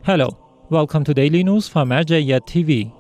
Hello, welcome to Daily News from Nazeriya TV.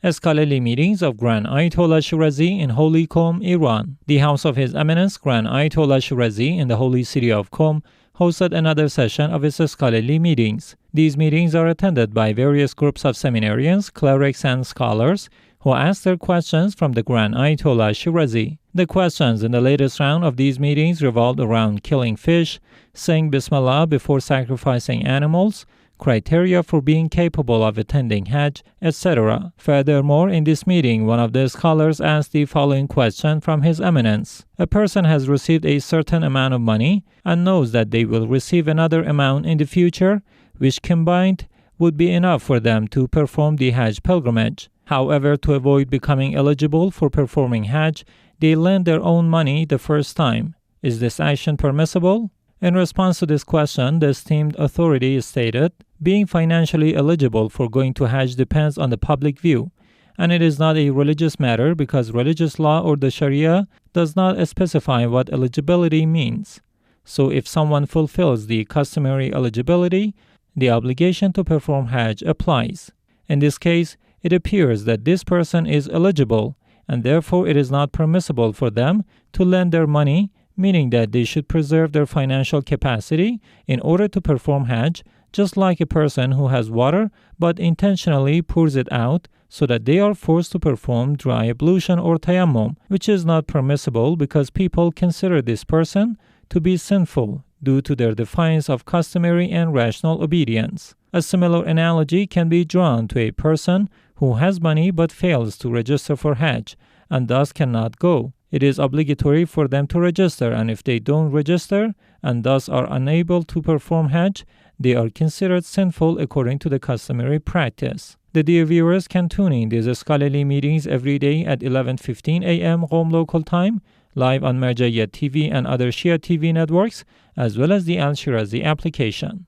Scholarly meetings of Grand Ayatollah Shirazi in Holy Qom, Iran. The House of His Eminence Grand Ayatollah Shirazi in the holy city of Qom hosted another session of its scholarly meetings. These meetings are attended by various groups of seminarians, clerics, and scholars who ask their questions from the Grand Ayatollah Shirazi. The questions in the latest round of these meetings revolved around killing fish, saying Bismillah before sacrificing animals, criteria for being capable of attending Hajj, etc. Furthermore, in this meeting, one of the scholars asked the following question from His Eminence. A person has received a certain amount of money and knows that they will receive another amount in the future, which combined would be enough for them to perform the Hajj pilgrimage. However, to avoid becoming eligible for performing Hajj, they lend their own money the first time. Is this action permissible? In response to this question, the esteemed authority stated, being financially eligible for going to Hajj depends on the public view, and it is not a religious matter because religious law or the Sharia does not specify what eligibility means. So if someone fulfills the customary eligibility, the obligation to perform Hajj applies. In this case, it appears that this person is eligible, and therefore it is not permissible for them to lend their money, meaning that they should preserve their financial capacity in order to perform Hajj, just like a person who has water but intentionally pours it out so that they are forced to perform dry ablution or tayammum, which is not permissible because people consider this person to be sinful due to their defiance of customary and rational obedience. A similar analogy can be drawn to a person who has money but fails to register for Hajj and thus cannot go. It is obligatory for them to register, and if they don't register and thus are unable to perform Hajj, they are considered sinful according to the customary practice. The dear viewers can tune in these scholarly meetings every day at 11:15 a.m. Qom local time, live on Nazeriya TV and other Shia TV networks, as well as the Al-Shirazi application.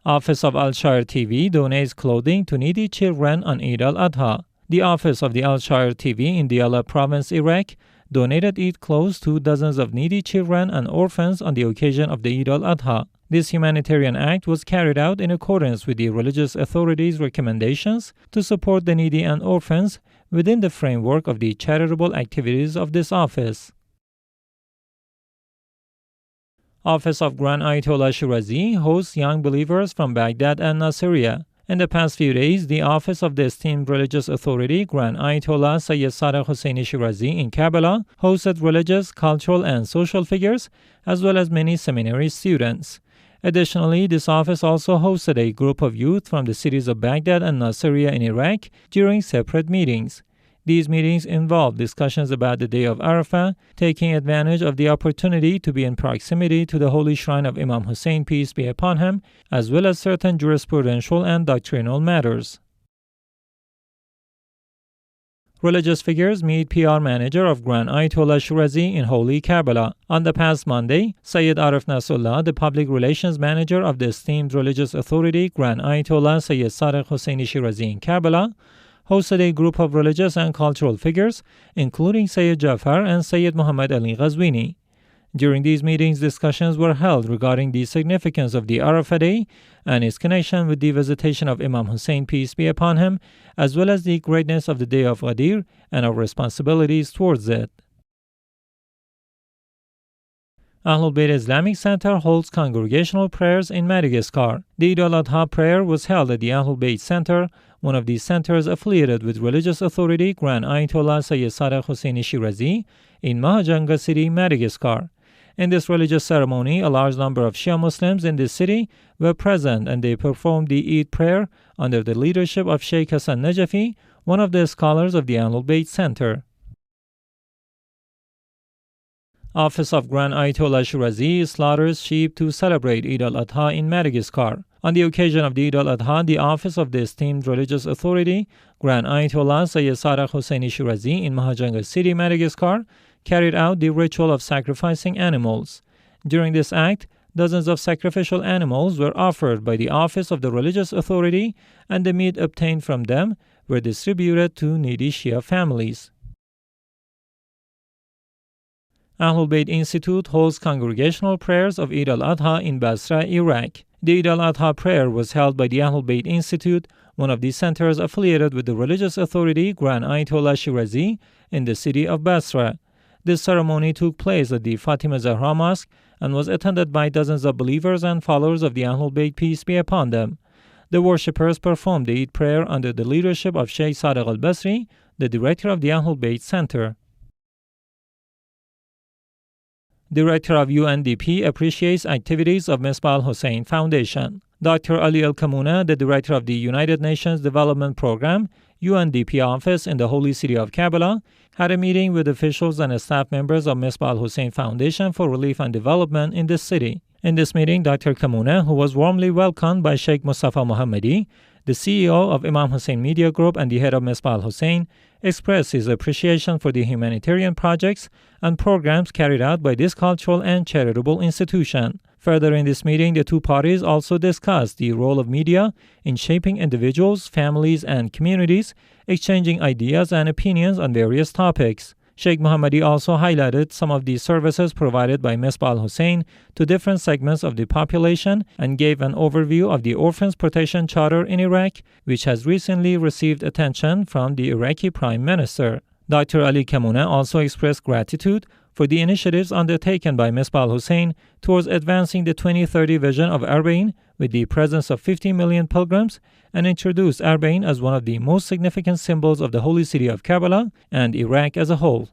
Office of Al-Shire TV donates clothing to needy children on Eid al-Adha. The office of the Al-Shire TV in Diyala province, Iraq, donated Eid clothes to dozens of needy children and orphans on the occasion of the Eid al-Adha. This humanitarian act was carried out in accordance with the religious authorities' recommendations to support the needy and orphans within the framework of the charitable activities of this office. Office of Grand Ayatollah Shirazi hosts young believers from Baghdad and Naseriya. In the past few days, the office of the esteemed religious authority Grand Ayatollah al-Hussein Shirazi in Karbala hosted religious, cultural, and social figures, as well as many seminary students. Additionally, this office also hosted a group of youth from the cities of Baghdad and Naseriya in Iraq during separate meetings. These meetings involved discussions about the day of Arafah, taking advantage of the opportunity to be in proximity to the holy shrine of Imam Hussein, peace be upon him, as well as certain jurisprudential and doctrinal matters. Religious figures meet PR manager of Grand Ayatollah Shirazi in Holy Karbala. On the past Monday, Sayyid Arif Nasrullah, the public relations manager of the esteemed religious authority Grand Ayatollah al-Hussein Shirazi in Karbala, hosted a group of religious and cultural figures, including Sayyid Jafar and Sayyid Muhammad Ali Ghazwini. During these meetings, discussions were held regarding the significance of the Arafah Day and its connection with the visitation of Imam Hussein, peace be upon him, as well as the greatness of the Day of Ghadir and our responsibilities towards it. AhlulBayt Islamic Center holds congregational prayers in Madagascar. The Eid al-Adha prayer was held at the AhlulBayt Center, one of the centers affiliated with religious authority Grand Ayatollah al-Hussein Shirazi in Mahajanga City, Madagascar. In this religious ceremony, a large number of Shia Muslims in this city were present and they performed the Eid prayer under the leadership of Sheikh Hassan Najafi, one of the scholars of the AhlulBayt Center. Office of Grand Ayatollah Shirazi slaughters sheep to celebrate Eid al-Adha in Madagascar. On the occasion of the Eid al-Adha, the office of the esteemed religious authority Grand Ayatollah al-Hussein Shirazi in Mahajanga City, Madagascar, carried out the ritual of sacrificing animals. During this act, dozens of sacrificial animals were offered by the office of the religious authority, and the meat obtained from them were distributed to needy Shia families. AhlulBayt Institute holds congregational prayers of Eid al-Adha in Basra, Iraq. The Eid al-Adha prayer was held by the AhlulBayt Institute, one of the centers affiliated with the religious authority Grand Ayatollah Shirazi in the city of Basra. This ceremony took place at the Fatima Zahra Mosque and was attended by dozens of believers and followers of the AhlulBayt, peace be upon them. The worshippers performed the Eid prayer under the leadership of Sheikh Sadiq al-Basri, the director of the AhlulBayt Center. Director of UNDP appreciates activities of Misbah al-Hussein Foundation. Dr. Ali al-Kamuna, the director of the United Nations Development Program, UNDP office in the holy city of Karbala, had a meeting with officials and staff members of Misbah al-Hussein Foundation for Relief and Development in this city. In this meeting, Dr. Kamuna, who was warmly welcomed by Sheikh Mustafa Mohammadi, the CEO of Imam Hussein Media Group and the head of Misbah al-Hussein, expressed his appreciation for the humanitarian projects and programs carried out by this cultural and charitable institution. Further in this meeting, the two parties also discussed the role of media in shaping individuals, families, and communities, exchanging ideas and opinions on various topics. Sheikh Mohammadi also highlighted some of the services provided by Misbah al-Hussein to different segments of the population and gave an overview of the Orphans Protection Charter in Iraq, which has recently received attention from the Iraqi Prime Minister. Dr. Ali Kamuna also expressed gratitude for the initiatives undertaken by Misbah al-Hussein towards advancing the 2030 vision of Arbaeen with the presence of 50 million pilgrims, and introduced Arbaeen as one of the most significant symbols of the holy city of Karbala and Iraq as a whole.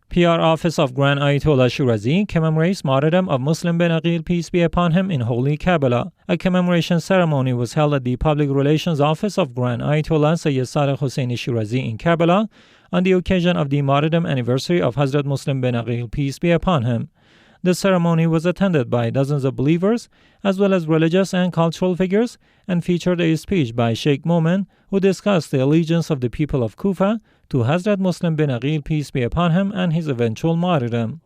PR Office of Grand Ayatollah Shirazi commemorates Martyrdom of Muslim bin Aqeel, peace be upon him, in holy Karbala. A commemoration ceremony was held at the Public Relations Office of Grand Ayatollah Sayyid Sadiq Hussein Shirazi in Karbala on the occasion of the Martyrdom anniversary of Hazrat Muslim bin Aqeel, peace be upon him. The ceremony was attended by dozens of believers as well as religious and cultural figures and featured a speech by Sheikh Momin, who discussed the allegiance of the people of Kufa to Hazrat Muslim bin Aqeel, peace be upon him, and his eventual martyrdom.